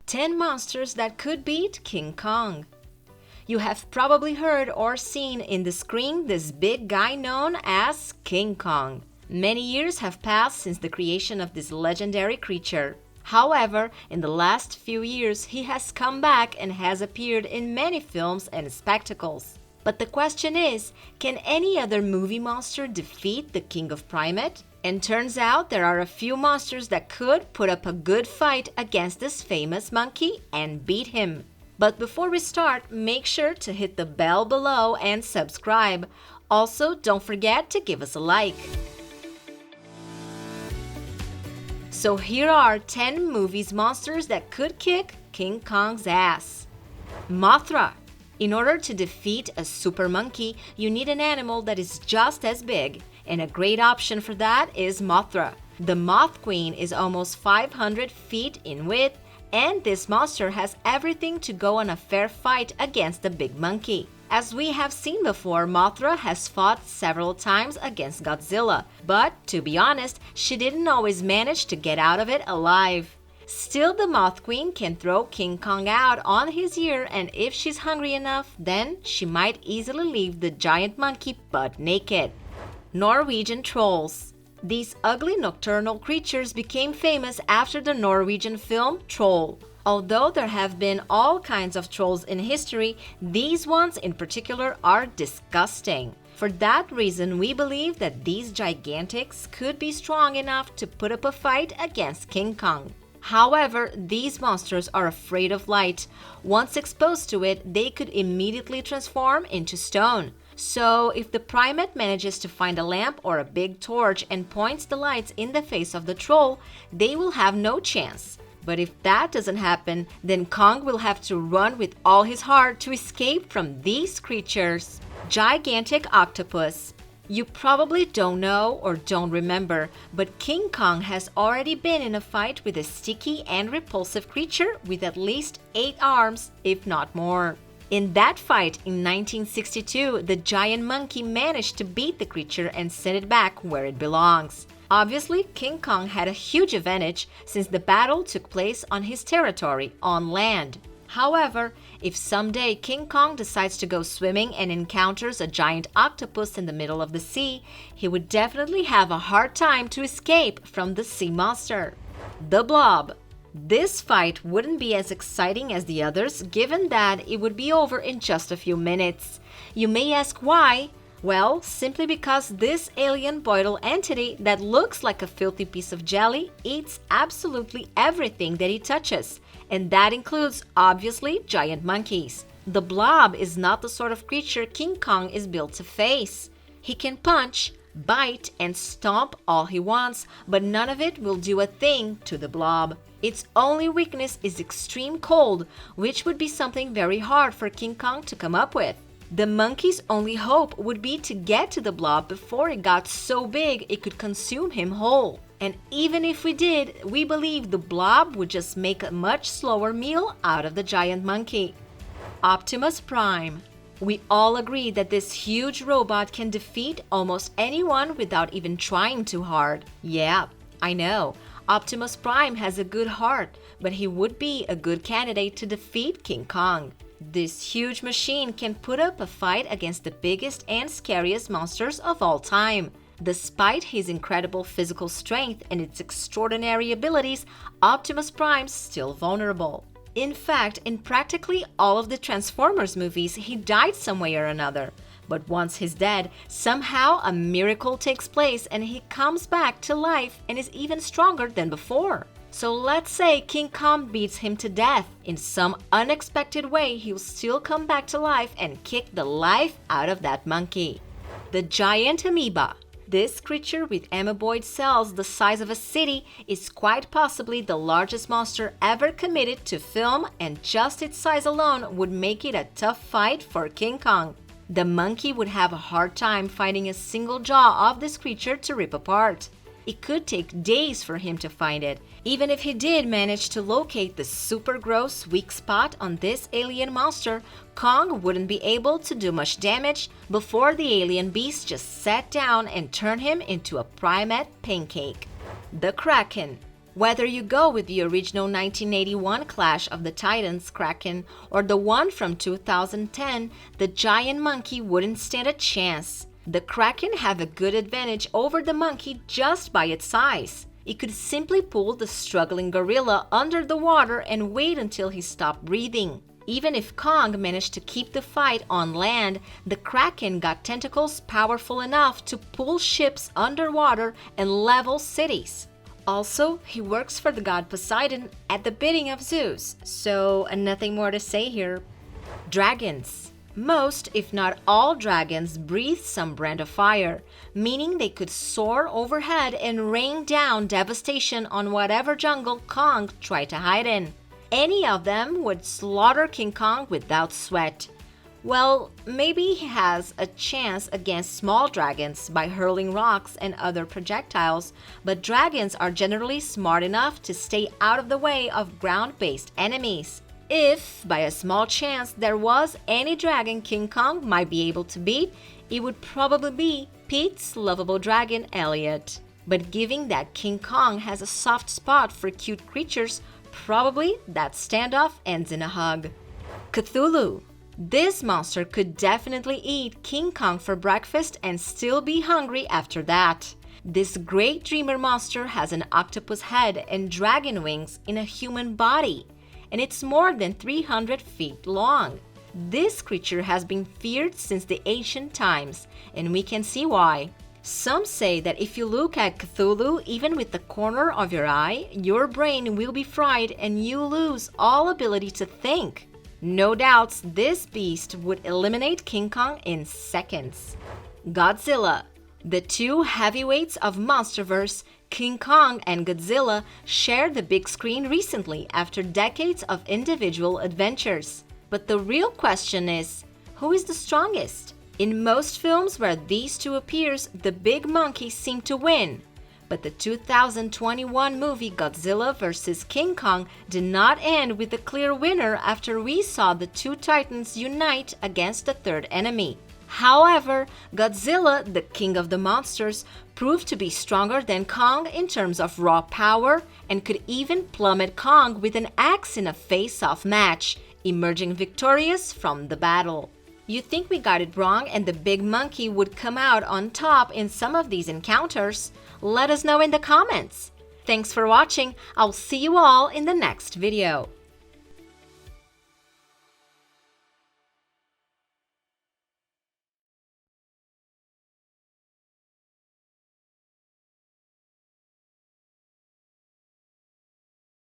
10 monsters that could beat King Kong. You have probably heard or seen in the screen this big guy known as King Kong. Many years have passed since the creation of this legendary creature. However, in the last few years, he has come back and has appeared in many films and spectacles. But the question is, can any other movie monster defeat the King of Primate? And turns out there are a few monsters that could put up a good fight against this famous monkey and beat him. But before we start, make sure to hit the bell below and subscribe. Also, don't forget to give us a like. So here are 10 movies monsters that could kick King Kong's ass. Mothra. In order to defeat a super monkey, you need an animal that is just as big, and a great option for that is Mothra. The Moth Queen is almost 500 feet in width, and this monster has everything to go on a fair fight against the big monkey. As we have seen before, Mothra has fought several times against Godzilla, but to be honest, she didn't always manage to get out of it alive. Still, the Moth Queen can throw King Kong out on his ear, and if she's hungry enough, then she might easily leave the giant monkey butt naked. Norwegian Trolls. These ugly nocturnal creatures became famous after the Norwegian film Troll. Although there have been all kinds of trolls in history, these ones in particular are disgusting. For that reason, we believe that these gigantics could be strong enough to put up a fight against King Kong. However, these monsters are afraid of light. Once exposed to it, they could immediately transform into stone. So, if the primate manages to find a lamp or a big torch and points the lights in the face of the troll, they will have no chance. But if that doesn't happen, then Kong will have to run with all his heart to escape from these creatures. Gigantic Octopus. You probably don't know or don't remember, but King Kong has already been in a fight with a sticky and repulsive creature with at least 8 arms, if not more. In that fight in 1962, the giant monkey managed to beat the creature and send it back where it belongs. Obviously, King Kong had a huge advantage since the battle took place on his territory, on land. However, if someday King Kong decides to go swimming and encounters a giant octopus in the middle of the sea, he would definitely have a hard time to escape from the sea monster. The Blob. This fight wouldn't be as exciting as the others, given that it would be over in just a few minutes. You may ask why? Well, simply because this alien boidal entity that looks like a filthy piece of jelly eats absolutely everything that he touches, and that includes, obviously, giant monkeys. The Blob is not the sort of creature King Kong is built to face. He can punch, bite, and stomp all he wants, but none of it will do a thing to the Blob. Its only weakness is extreme cold, which would be something very hard for King Kong to come up with. The monkey's only hope would be to get to the Blob before it got so big it could consume him whole. And even if we did, we believe the Blob would just make a much slower meal out of the giant monkey. Optimus Prime. We all agree that this huge robot can defeat almost anyone without even trying too hard. Yeah, I know. Optimus Prime has a good heart, but he would be a good candidate to defeat King Kong. This huge machine can put up a fight against the biggest and scariest monsters of all time. Despite his incredible physical strength and its extraordinary abilities, Optimus Prime's still vulnerable. In fact, in practically all of the Transformers movies, he died some way or another. But once he's dead, somehow a miracle takes place and he comes back to life and is even stronger than before. So let's say King Kong beats him to death. In some unexpected way, he'll still come back to life and kick the life out of that monkey. The Giant Amoeba. This creature with amoeboid cells the size of a city is quite possibly the largest monster ever committed to film, and just its size alone would make it a tough fight for King Kong. The monkey would have a hard time finding a single jaw of this creature to rip apart. It could take days for him to find it. Even if he did manage to locate the super gross weak spot on this alien monster, Kong wouldn't be able to do much damage before the alien beast just sat down and turned him into a primate pancake. The Kraken. Whether you go with the original 1981 Clash of the Titans Kraken or the one from 2010, the giant monkey wouldn't stand a chance. The Kraken have a good advantage over the monkey just by its size. It could simply pull the struggling gorilla under the water and wait until he stopped breathing. Even if Kong managed to keep the fight on land, the Kraken got tentacles powerful enough to pull ships underwater and level cities. Also, he works for the god Poseidon at the bidding of Zeus, so nothing more to say here. Dragons. Most, if not all dragons breathe some brand of fire, meaning they could soar overhead and rain down devastation on whatever jungle Kong tried to hide in. Any of them would slaughter King Kong without sweat. Well, maybe he has a chance against small dragons by hurling rocks and other projectiles, but dragons are generally smart enough to stay out of the way of ground-based enemies. If, by a small chance, there was any dragon King Kong might be able to beat, it would probably be Pete's lovable dragon, Elliot. But given that King Kong has a soft spot for cute creatures, probably that standoff ends in a hug. Cthulhu. This monster could definitely eat King Kong for breakfast and still be hungry after that. This great dreamer monster has an octopus head and dragon wings in a human body, and it's more than 300 feet long. This creature has been feared since the ancient times, and we can see why. Some say that if you look at Cthulhu even with the corner of your eye, your brain will be fried and you lose all ability to think. No doubts this beast would eliminate King Kong in seconds. Godzilla. The two heavyweights of Monsterverse, King Kong and Godzilla, shared the big screen recently after decades of individual adventures. But the real question is, who is the strongest? In most films where these two appears, the big monkey seemed to win. But the 2021 movie Godzilla vs. King Kong did not end with a clear winner after we saw the two titans unite against the third enemy. However, Godzilla, the king of the monsters, proved to be stronger than Kong in terms of raw power and could even plummet Kong with an axe in a face-off match, emerging victorious from the battle. You think we got it wrong and the big monkey would come out on top in some of these encounters? Let us know in the comments. Thanks for watching. I'll see you all in the next video.